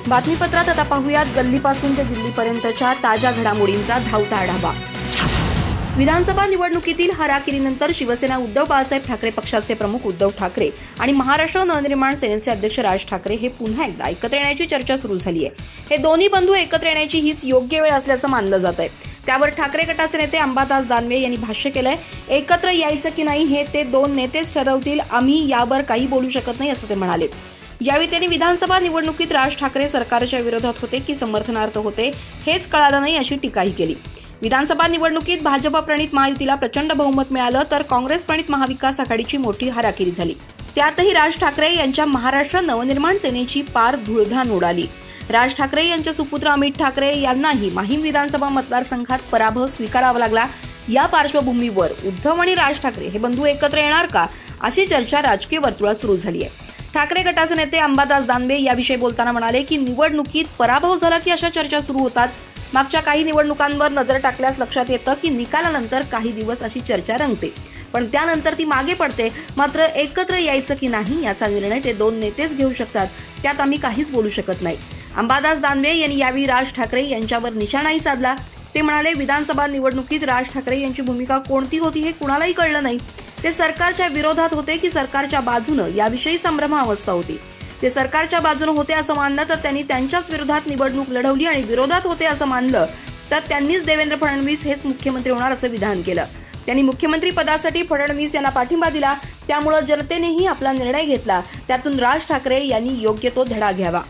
बातमीपत्रात आता पाहूयात गल्लीपासून ते दिल्लीपर्यंतच्या ताज्या घडामोडींचा धावता आढावा। विधानसभा निवडणुकीतील हाराकिरीनंतर शिवसेना उद्धव बाळासाहेब ठाकरे पक्षाचे प्रमुख उद्धव ठाकरे आणि महाराष्ट्र नवनिर्माण सेनेचे अध्यक्ष राज ठाकरे हे पुन्हा एकदा एकत्र येण्याची चर्चा सुरू झाली आहे। हे दोन्ही बंधू एकत्र येण्याची हीच योग्य वेळ असल्याचं मानलं जात आहे। त्यावर ठाकरे गटाचे नेते अंबादास दानवे यांनी भाष्य केलंय। एकत्र यायचं की नाही हे ते दोन नेतेच ठरवतील, आम्ही यावर काही बोलू शकत नाही असं ते म्हणाले। यावेळी त्यांनी विधानसभा निवडणुकीत राज ठाकरे सरकारच्या विरोधात होते की समर्थनार्थ होते हेच कळालं नाही अशी टीकाही केली। विधानसभा निवडणुकीत भाजप प्रणित महायुतीला प्रचंड बहुमत मिळालं तर काँग्रेस प्रणित महाविकास आघाडीची मोठी हाराकिरी झाली। त्यातही राज ठाकरे यांच्या महाराष्ट्र नवनिर्माण सेनेची पार धुळधाण उडाली। राज ठाकरे यांचे सुपुत्र अमित ठाकरे यांनाही माहीम विधानसभा मतदारसंघात पराभव स्वीकारावा लागला। या पार्श्वभूमीवर उद्धव आणि राज ठाकरे हे बंधू एकत्र येणार का अशी चर्चा राजकीय वर्तुळात सुरू झाली आहे। ठाकरे गटाचे नेते अंबादास दानवे याविषयी बोलताना म्हणाले की निवडणुकीत पराभव झाला की अशा चर्चा सुरू होतात। मागच्या काही निवडणुकांवर नजर टाकल्यास लक्षात येतं की निकालानंतर काही दिवस अशी चर्चा रंगते, पण त्यानंतर ती मागे पडते। मात्र एकत्र यायचं की नाही याचा निर्णय ते दोन नेतेच घेऊ शकतात, त्यात आम्ही काहीच बोलू शकत नाही। अंबादास दानवे यांनी यावेळी राज ठाकरे यांच्यावर निशाणाही साधला। ते म्हणाले विधानसभा निवडणुकीत राज ठाकरे यांची भूमिका कोणती होती हे कुणालाही कळलं नाही। ते सरकारच्या विरोधात होते की सरकारच्या बाजूनं याविषयी संभ्रमावस्था होती। ते सरकारच्या बाजूने होते असं मानलं तर त्यांनी त्यांच्याच विरोधात निवडणूक लढवली आणि विरोधात होते असं मानलं तर त्यांनीच देवेंद्र फडणवीस हेच मुख्यमंत्री होणार असं विधान केलं। त्यांनी मुख्यमंत्री पदासाठी फडणवीस यांना पाठिंबा दिला, त्यामुळे जनतेनेही आपला निर्णय घेतला। त्यातून राज ठाकरे यांनी योग्य तो धडा घ्यावा।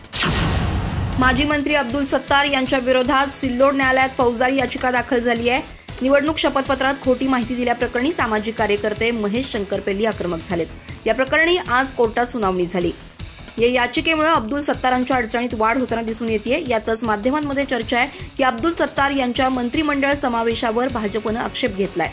माजी मंत्री अब्दुल सत्तार यांच्या विरोधात सिल्लोड न्यायालयात फौजदारी याचिका दाखल झाली आहे। निवडणूक शपथपत्रात खोटी माहिती दिल्याप्रकरणी सामाजिक कार्यकर्ते महेश शंकरपेल्ली आक्रमक झालेत। या प्रकरणी आज कोर्टात सुनावणी झाली। या याचिकेमुळे अब्दुल सत्तारांच्या अडचणीत वाढ होताना दिसून येते। यातच माध्यमांमध्ये चर्चा आहे की अब्दुल सत्तार यांच्या मंत्रिमंडळ समावेशावर भाजपनं आक्षेप घेतलाय।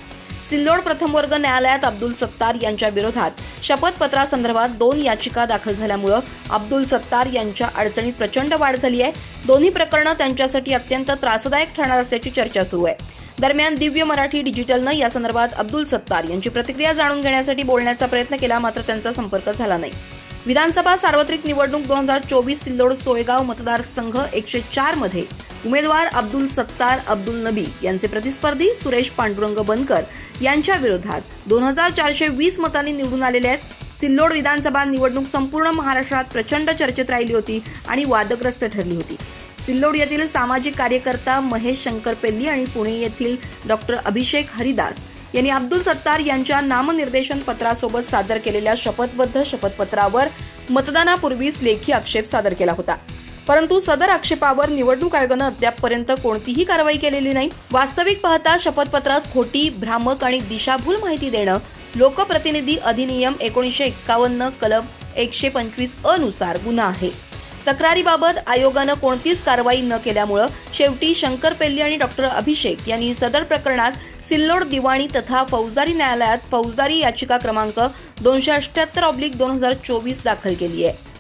सिल्लोड प्रथम वर्ग न्यायालयात अब्दुल सत्तार यांच्या विरोधात शपथपत्रासंदर्भात 2 याचिका दाखल झाल्यामुळे अब्दुल सत्तार यांच्या अडचणीत प्रचंड वाढ झाली आहे। दोन्ही प्रकरणं त्यांच्यासाठी अत्यंत त्रासदायक ठरणार असल्याची चर्चा सुरू आहे। दरम्यान दिव्य मराठी डिजिटलनं या संदर्भात अब्दुल सत्तार यांची प्रतिक्रिया जाणून घेण्यासाठी बोलण्याचा प्रयत्न केला, मात्र त्यांचा संपर्क झाला नाही। विधानसभा सार्वत्रिक निवडणूक 2024 सिल्लोड सोयगाव मतदारसंघ 104 मध्ये उमेदवार अब्दुल सत्तार अब्दुल नबी यांचे प्रतिस्पर्धी सुरेश पांडुरंग बनकर यांच्या विरोधात 2420 मतांनी निवडून आलेले आहेत। सिल्लोड विधानसभा निवडणूक संपूर्ण महाराष्ट्रात प्रचंड चर्चेत राहिली होती आणि वादग्रस्त ठरली होती। सिल्लोड येथील सामाजिक कार्यकर्ता महेश शंकरपेल्ली आणि पुणे येथील डॉक्टर अभिषेक हरिदास यांनी अब्दुल सत्तार यांच्या नामनिर्देशन पत्रासोबत सादर केलेल्या शपथबद्ध शपथपत्रावर मतदानापूर्वीच लेखी आक्षेप सादर केला होता, परंतु सदर आक्षेपावर निवडणूक आयोगानं अद्यापपर्यंत कोणतीही कारवाई केलेली नाही। वास्तविक पाहता शपथपत्रात खोटी, भ्रामक आणि दिशाभूल माहिती देणं लोकप्रतिनिधी अधिनियम 1951 कलम 125 अ नुसार गुन्हा आहे। तक्रारीबाबत आयोगानं कोणतीच कारवाई न केल्यामुळे शेवटी शंकरपेल्ली आणि डॉक्टर अभिषेक यांनी सदर प्रकरणात सिल्लोड दिवाणी तथा फौजदारी न्यायालयात फौजदारी याचिका क्रमांक 278/2024 दाखल केली आहे।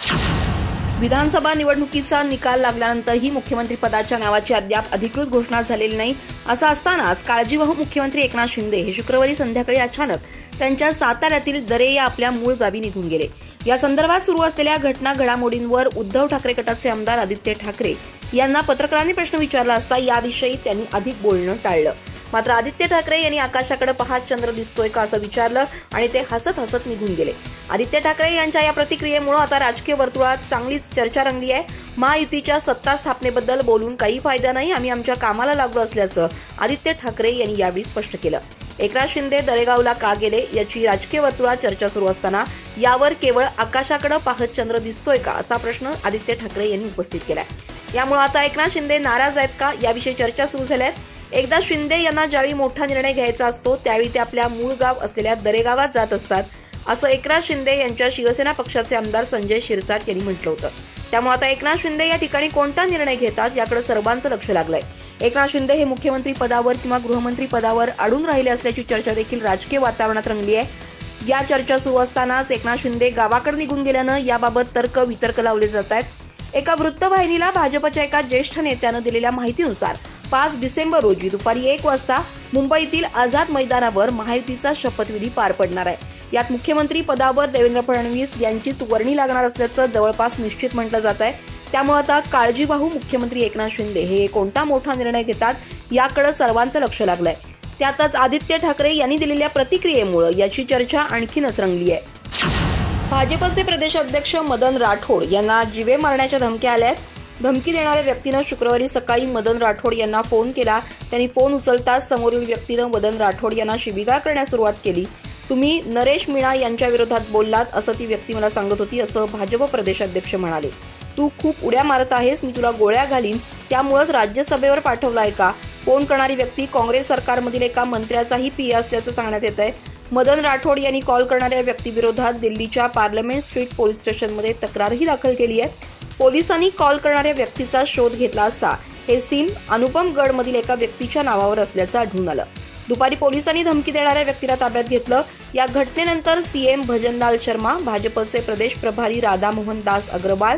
विधानसभा निवडणुकीचा निकाल लागल्यानंतरही मुख्यमंत्री पदाच्या नावाची अद्याप अधिकृत घोषणा झालेली नाही। असं असतानाच काळजीवाहू मुख्यमंत्री एकनाथ शिंदे हे शुक्रवारी संध्याकाळी अचानक त्यांच्या साताऱ्यातील दरे या आपल्या मूळ गावी निघून गेले। या संदर्भात सुरू असलेल्या घडामोडींवर उद्धव ठाकरे गटाचे आमदार आदित्य ठाकरे यांना पत्रकारांनी प्रश्न विचारला असता याविषयी त्यांनी अधिक बोलणं टाळलं। मात्र आदित्य ठाकरे यांनी आकाशाकडे पाहत चंद्र दिसतोय का असं विचारलं आणि ते हसत हसत निघून गेले। आदित्य ठाकरे यांच्या या प्रतिक्रियेमुळे आता राजकीय वर्तुळात चांगलीच चर्चा रंगली आहे। महायुतीच्या सत्ता स्थापनेबद्दल बोलून काही फायदा नाही, आम्ही आमच्या कामाला लागलो असल्याचं आदित्य ठाकरे यांनी यावेळी स्पष्ट केलं। एकनाथ शिंदे दरेगावला का गेले याची राजकीय वर्तुळात चर्चा सुरू असताना यावर केवळ आकाशाकडे पाहत चंद्र दिसतोय का असा प्रश्न आदित्य ठाकरे यांनी उपस्थित केलाय। यामुळे आता एकनाथ शिंदे नाराज आहेत का याविषयी चर्चा सुरू झाल्या आहेत। एकदा शिंदे यांना ज्यावेळी मोठा निर्णय घ्यायचा असतो त्यावेळी ते आपल्या मूळ गाव असलेल्या दरेगावात जात असतात, असं एकनाथ शिंदे यांच्या शिवसेना पक्षाचे आमदार संजय शिरसाट यांनी म्हटलं होतं। त्यामुळे आता एकनाथ शिंदे या ठिकाणी कोणता निर्णय घेतात याकडे सर्वांचं लक्ष लागलंय। एकनाथ शिंदे हे मुख्यमंत्री पदावर किंवा गृहमंत्री पदावर अडून राहिले असल्याची चर्चा देखील राजकीय वातावरणात रंगली आहे। या चर्चा सुरू असतानाच एकनाथ शिंदे गावाकडे निघून गेल्यानं याबाबत तर्क वितर्क लावले जात आहेत। एका वृत्तवाहिनीला भाजपच्या एका ज्येष्ठ नेत्यानं दिलेल्या माहितीनुसार 5 डिसेंबर रोजी दुपारी 1 वाजता मुंबईतील आझाद मैदानावर महायुतीचा शपथविधी पार पडणार आहे। यात मुख्यमंत्री पदावर देवेंद्र फडणवीस यांचीच वर्णी लागणार असल्याचं जवळपास निश्चित म्हटलं जात आहे। त्यामुळे आता काळजीवाहू मुख्यमंत्री एकनाथ शिंदे हे कोणता मोठा निर्णय घेतात याकडे सर्वांचं लक्ष लागलंय. त्यातच आदित्य ठाकरे यांनी दिलेल्या प्रतिक्रियेमुळे याची चर्चा आणखीनच रंगली आहे. भाजपचे प्रदेशाध्यक्ष मदन राठोड यांना जीवे मारण्याच्या धमक्या आल्यात. धमकी देणाऱ्या व्यक्तीनं शुक्रवारी सकाळी मदन राठोड यांना फोन केला. त्यांनी फोन उचलताच समोरील व्यक्तीनं मदन राठोड यांना शिवीगाळ करण्यास सुरुवात केली. तुम्ही नरेश मीणा यांच्या विरोधात बोललात असं ती व्यक्ती मला सांगत होती, असं भाजप प्रदेशाध्यक्ष म्हणाले. तू खूप उड्या मारत आहेस, मी तुला गोळ्या घालीन, त्यामुळेच राज्यसभेवर पाठवलाय का? फोन करणारी व्यक्ती काँग्रेस सरकारमधील एका मंत्र्याचाही पीए असल्याचं सांगण्यात येत आहे. मदन राठोड यांनी कॉल करणाऱ्या व्यक्तीविरोधात दिल्लीच्या पार्लमेंट स्ट्रीट पोलीस स्टेशनमध्ये तक्रारही दाखल केली आहे. पोलिसांनी कॉल करणाऱ्या व्यक्तीचा शोध घेतला असता हे सिम अनुपमगडमधील एका व्यक्तीच्या नावावर असल्याचं आढळून आलं. दुपारी पोलिसांनी धमकी देणाऱ्या व्यक्तीला ताब्यात घेतलं. या घटनेनंतर सीएम भजनलाल शर्मा, भाजपचे प्रदेश प्रभारी राधामोहन दास अग्रवाल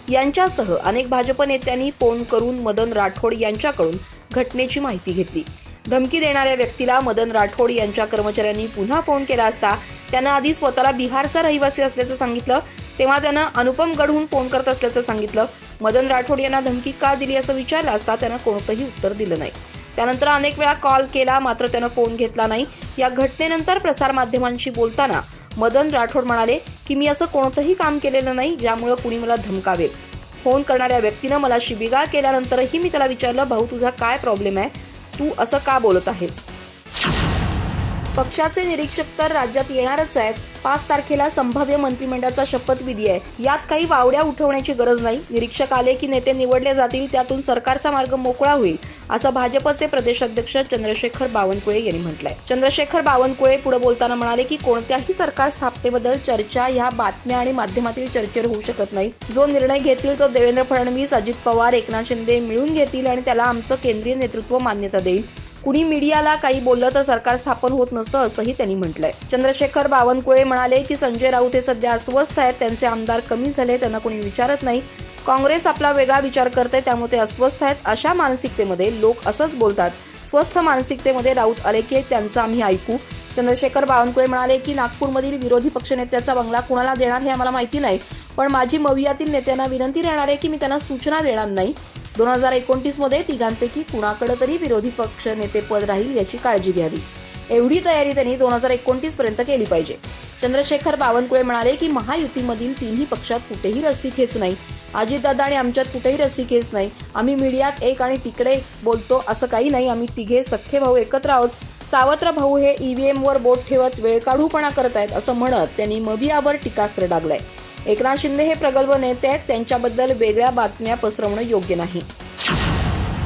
यांच्यासह अनेक भाजप नेत्यांनी फोन करून मदन राठोड यांच्याकडून घटनेची माहिती घेतली. धमकी देणाऱ्या व्यक्तीला मदन राठोड यांच्या कर्मचाऱ्यांनी पुन्हा फोन केला असता त्यानं आधी स्वतःला बिहारचा रहिवासी असल्याचं सांगितलं. तेव्हा त्यानं अनुपमगडहून फोन करत असल्याचं सांगितलं. मदन राठोड यांना धमकी का दिली असं विचारलं असता त्यानं कोणतंही उत्तर दिलं नाही. त्यानंतर अनेक वेळा कॉल केला, मात्र त्यानं फोन घेतला नाही. या घटनेनंतर प्रसारमाध्यमांशी बोलताना मदन राठोड म्हणाले की मी असं कोणतंही काम केलेलं नाही ज्यामुळे कुणी मला धमकावेल. फोन करणाऱ्या व्यक्तीनं मला शिवीगाळ केल्यानंतरही मी त्याला विचारलं, भाऊ तुझा काय प्रॉब्लेम आहे, तू असं का बोलत आहेस? पक्षाचे निरीक्षक तर राज्यात येणारच आहेत. 5 तारखेला संभाव्य मंत्रिमंडळाचा शपथविधी आहे. यात काही वावड्या उठवण्याची गरज नाही. निरीक्षक आले की नेते निवडले जातील, त्यातून सरकारचा मार्ग मोकळा होईल, असं भाजपचे प्रदेशाध्यक्ष चंद्रशेखर बावनकुळे यांनी म्हटलंय. चंद्रशेखर बावनकुळे पुढे बोलताना म्हणाले की कोणत्याही सरकार स्थापनेबद्दल चर्चा ह्या बातम्या आणि माध्यमातील चर्चेवर होऊ शकत नाही. जो निर्णय घेतील तो देवेंद्र फडणवीस, अजित पवार, एकनाथ शिंदे मिळून घेतील आणि त्याला आमचं केंद्रीय नेतृत्व मान्यता देईल. कुणी मीडियाला काही बोललं तर सरकार स्थापन होत नसतं असंही त्यांनी म्हटलंय. चंद्रशेखर बावनकुळे म्हणाले की संजय राऊत हे सध्या अस्वस्थ आहेत. त्यांचे आमदार कमी झाले, त्यांना कोणी विचारत नाही. काँग्रेस आपला वेगळा विचार करते, त्यामुळे ते अस्वस्थ आहेत. अशा मानसिकतेमध्ये लोक असंच बोलतात. स्वस्थ मानसिकतेमध्ये राऊत आले की त्यांचं आम्ही ऐकू. चंद्रशेखर बावनकुळे म्हणाले की नागपूरमधील विरोधी पक्षनेत्याचा बंगला कुणाला देणार हे आम्हाला माहिती नाही, पण माझी मवियातील नेत्यांना विनंती राहणार आहे की मी त्यांना सूचना देणार नाही. 2029 मध्ये तिघांपैकी कुणाकडे तरी विरोधी पक्ष नेतेपद राहील याची काळजी घ्यावी. एवढी तयारी त्यांनी 2029 पर्यंत केली पाहिजे. चंद्रशेखर बावनकुळे म्हणाले की महायुतीमधील तिन्ही पक्षात कुठेही रस्सीखेच नाही. अजितदादा आणि आमच्यात कुठेही रस्सीखेच नाही. आम्ही मीडियात एक आणि तिकडे बोलतो असं काही नाही. आम्ही तिघे सख्खे भाऊ एकत्र आहोत. सावत्र भाऊ हे ईव्हीएमवर बोट ठेवत वेळकाढूपणा करत आहेत असं म्हणत त्यांनी मवियावर टीकास्त्र डागलंय. एकनाथ शिंदे हे प्रगल्भ नेते आहेत, त्यांच्याबद्दल वेगळ्या बातम्या पसरवणं योग्य नाही.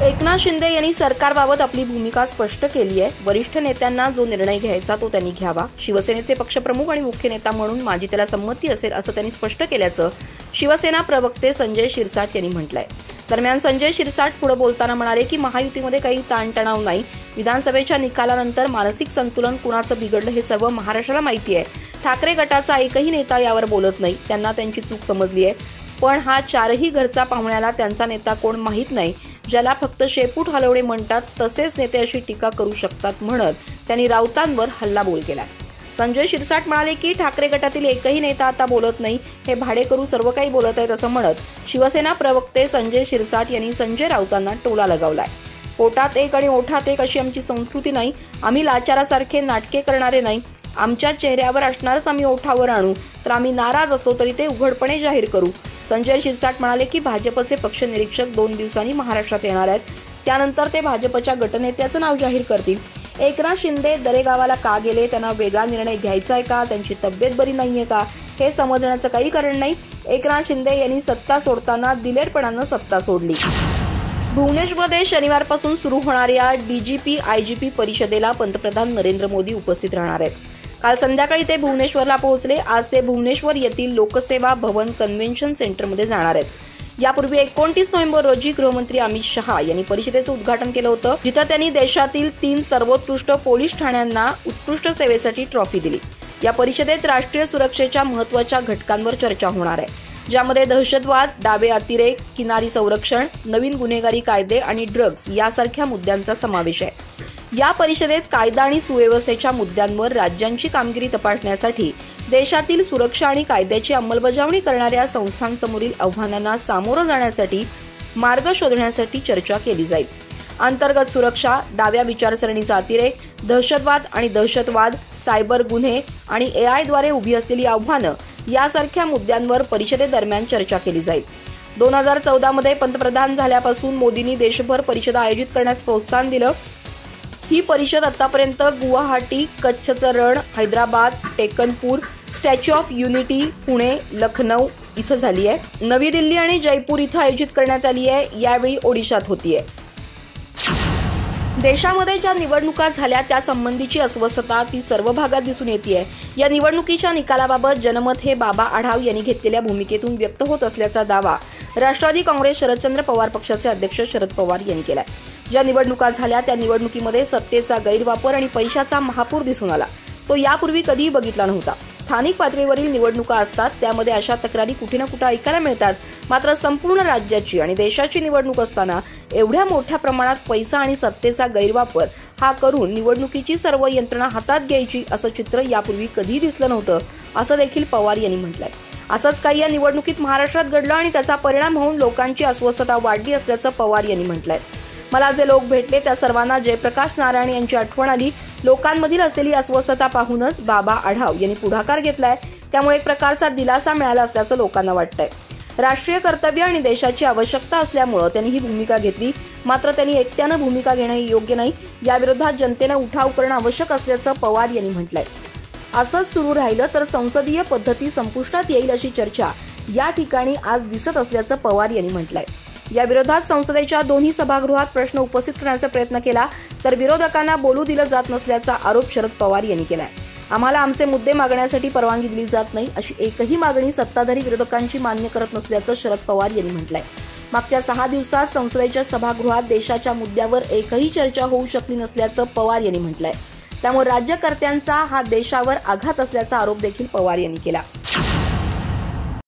एकनाथ शिंदे यांनी सरकारबाबत आपली भूमिका स्पष्ट केली आहे. वरिष्ठ नेत्यांना जो निर्णय घ्यायचा तो त्यांनी घ्यावा. शिवसेनेचे पक्षप्रमुख आणि मुख्य नेता म्हणून माझी त्याला संमती असेल असं त्यांनी स्पष्ट केल्याचं शिवसेना प्रवक्ते संजय शिरसाट यांनी म्हटलंय. दरम्यान संजय शिरसाट पुढे बोलताना म्हणाले की महायुतीमध्ये काही ताणतणाव नाही. विधानसभेच्या निकालानंतर मानसिक संतुलन कुणाचं बिघडलं हे सर्व महाराष्ट्राला माहिती आहे. ठाकरे गटाचा एकही नेता यावर बोलत नाही. त्यांना त्यांची चूक समजली आहे. पण हा चारही घरचा पाहुण्याला त्यांचा नेता कोण माहीत नाही. ज्याला फक्त शेपूट हलवणे म्हणतात तसेच नेते अशी टीका करू शकतात म्हणत त्यांनी राऊतांवर हल्लाबोल केला. संजय शिरसाट म्हणाले की ठाकरे गटातील एकही नेता आता बोलत नाही. हे भाडेकरू सर्व काही बोलत आहेत असं म्हणत शिवसेना प्रवक्ते संजय शिरसाट यांनी संजय राऊतांना टोला लगावलाय. पोटात एक आणि ओठात एक अशी आमची संस्कृती नाही. आम्ही लाचारासारखे नाटके करणारे नाही. आमच्या चेहऱ्यावर असणारच आम्ही ओठावर आणू, तर आम्ही नाराज असतो तरी ते उघडपणे जाहीर करू. संजय शिरसाट म्हणाले की भाजपचे पक्ष निरीक्षक 2 दिवसांनी महाराष्ट्रात येणार आहेत. त्यानंतर ते भाजपच्या गटनेत्याचं नाव जाहीर करतील. एकनाथ शिंदे दरेगावाला का गेले, त्यांना वेगळा निर्णय घ्यायचा आहे का, त्यांची तब्येत बरी नाहीये का, हे समजण्याचं काही कारण नाही. एकनाथ शिंदे यांनी सत्ता सोडताना दिलेरपणानं सत्ता सोडली. भुवनेश्वरमध्ये शनिवारपासून सुरू होणाऱ्या डीजीपी आयजीपी परिषदेला पंतप्रधान नरेंद्र मोदी उपस्थित राहणार आहेत. काल संध्याकाळी ते भुवनेश्वरला पोहोचले. आज ते भुवनेश्वर येथील लोकसेवा भवन कन्व्हेन्शन सेंटरमध्ये जाणार आहेत. यापूर्वी 29 नोव्हेंबर रोजी गृहमंत्री अमित शहा यांनी परिषदेचं उद्घाटन केलं होतं, जिथं त्यांनी देशातील 3 सर्वोत्कृष्ट पोलीस ठाण्यांना उत्कृष्ट सेवेसाठी ट्रॉफी दिली. या परिषदेत राष्ट्रीय सुरक्षेच्या महत्त्वाच्या घटकांवर चर्चा होणार आहे, ज्यामध्ये दहशतवाद, डावे अतिरेक, किनारी संरक्षण, नवीन गुन्हेगारी कायदे आणि ड्रग्ज यासारख्या मुद्द्यांचा समावेश आहे. या परिषदेत कायदा आणि सुव्यवस्थेच्या मुद्द्यांवर राज्यांची कामगिरी तपासण्यासाठी देशातील सुरक्षा आणि कायद्याची अंमलबजावणी करणाऱ्या संस्थांसमोरील आव्हानांना सामोरं जाण्यासाठी मार्ग शोधण्यासाठी चर्चा केली जाईल. अंतर्गत सुरक्षा, डाव्या विचारसरणीचा अतिरेक, दहशतवाद आणि दहशतवाद, सायबर गुन्हे आणि AI द्वारे उभी असलेली आव्हानं यासारख्या मुद्द्यांवर परिषदेदरम्यान चर्चा केली जाईल. 2014 मध्ये पंतप्रधान झाल्यापासून मोदींनी देशभर परिषदा आयोजित करण्यास प्रोत्साहन दिलं. ही परिषद आतापर्यंत गुवाहाटी, कच्छचं रण, Hyderabad, Tekanpur, statue of unity, Pune, Lucknow इथं झाली आहे. नवी दिल्ली आणि जयपूर इथं आयोजित करण्यात आली आहे. यावेळी ओडिशात होतीये. देशामध्ये ज्या निवडणुका झाल्या त्यासंबंधीची अस्वस्थता ती सर्व भागात दिसून येतेय. या निवडणुकीच्या निकालाबाबत जनमत हे बाबा आढाव यांनी घेतलेल्या भूमिकेतून व्यक्त होत असल्याचा दावा राष्ट्रवादी काँग्रेस शरदचंद्र पवार पक्षाचे अध्यक्ष शरद पवार यांनी केलाय. ज्या निवडणुका झाल्या त्या निवडणुकीमध्ये सत्तेचा गैरवापर आणि पैशाचा महापूर दिसून आला. तो यापूर्वी कधीही बघितला नव्हता. स्थानिक पातळीवरील निवडणुका असतात त्यामध्ये अशा तक्रारी कुठे ना कुठे ऐकायला मिळतात. मात्र संपूर्ण राज्याची आणि देशाची निवडणूक असताना एवढ्या मोठ्या प्रमाणात पैसा आणि सत्तेचा गैरवापर हा करून निवडणुकीची सर्व यंत्रणा हातात घ्यायची असं चित्र यापूर्वी कधीही दिसलं नव्हतं असं देखील पवार यांनी म्हटलंय. असंच काही या निवडणुकीत महाराष्ट्रात घडलं आणि त्याचा परिणाम होऊन लोकांची अस्वस्थता वाढली असल्याचं पवार यांनी म्हटलंय. मला जे लोक भेटले त्या सर्वांना जयप्रकाश नारायण यांची आठवण आली. लोकांमधील असलेली अस्वस्थता पाहूनच बाबा आढाव यांनी पुढाकार घेतलाय. त्यामुळे एक प्रकारचा दिलासा मिळाला असल्याचं लोकांना वाटतंय. राष्ट्रीय कर्तव्य आणि देशाची आवश्यकता असल्यामुळे त्यांनी ही भूमिका घेतली. मात्र त्यांनी एकट्यानं भूमिका घेणं योग्य नाही. याविरोधात जनतेनं उठाव करणं आवश्यक असल्याचं पवार यांनी म्हटलंय. असंच सुरू राहिलं तर संसदीय पद्धती संपुष्टात येईल अशी चर्चा या ठिकाणी आज दिसत असल्याचं पवार यांनी म्हटलंय. या विरोधात संसदेच्या दोन्ही सभागृहात प्रश्न उपस्थित करण्याचा प्रयत्न केला तर विरोधकांना बोलू दिलं जात नसल्याचा आरोप शरद पवार यांनी केलाय. आम्हाला आमचे मुद्दे मागण्यासाठी परवानगी दिली जात नाही अशी एकही मागणी सत्ताधारी विरोधकांची मान्य करत नसल्याचं शरद पवार यांनी म्हटलंय. मागच्या 6 दिवसात संसदेच्या सभागृहात देशाच्या मुद्द्यावर एकही चर्चा होऊ शकली नसल्याचं पवार यांनी म्हटलंय. त्यामुळे राज्यकर्त्यांचा हा देशावर आघात असल्याचा आरोप देखील पवार यांनी केला.